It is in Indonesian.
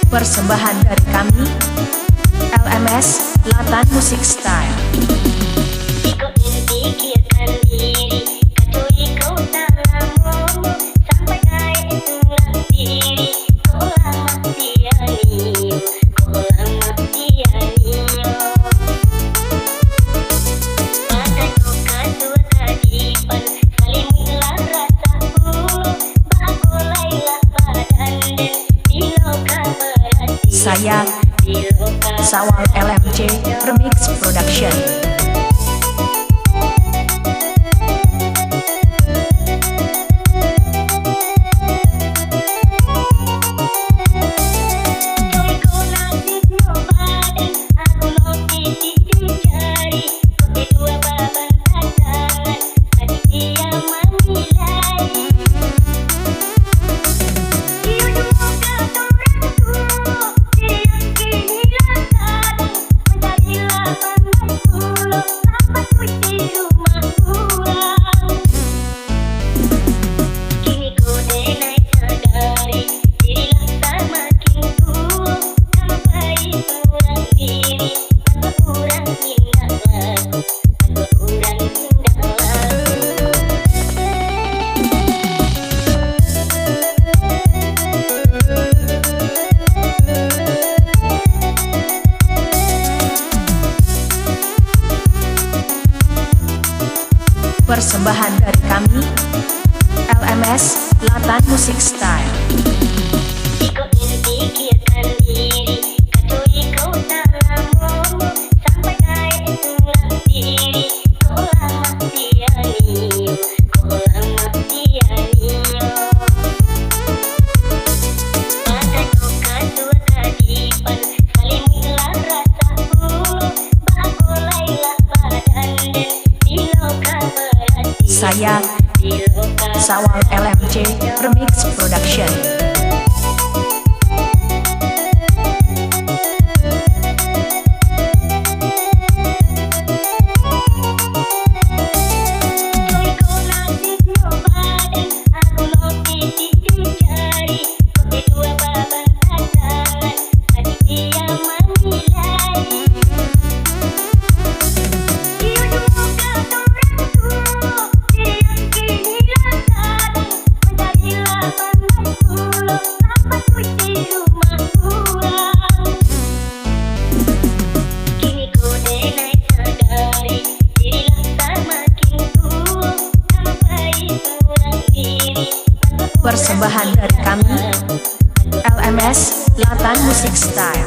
Persembahan dari kami, LMS Latan Music Style. Ikut pikirkan diri, katui kau tak lama, sampai kaya tulang diri, kau lama tiani, kau lama tiani. Pada duka tua kadipan, salimlah rasaku, bagolailah badan dan diloka berhati. Saya Sawal LMC Remix Production. Persembahan dari kami, LMS Latan Music Style. Ikut pikirkan diri, katui kau tak lama, sampai kaya tulang diri, kau lama tiani, kau lama tiani. Pada duka tua kadipan, salimlah rasaku, bagolailah badan dan diloka berhati. Saya Sawal LMC Remix Production. Persembahan dari kami, LMS Latan Music Style.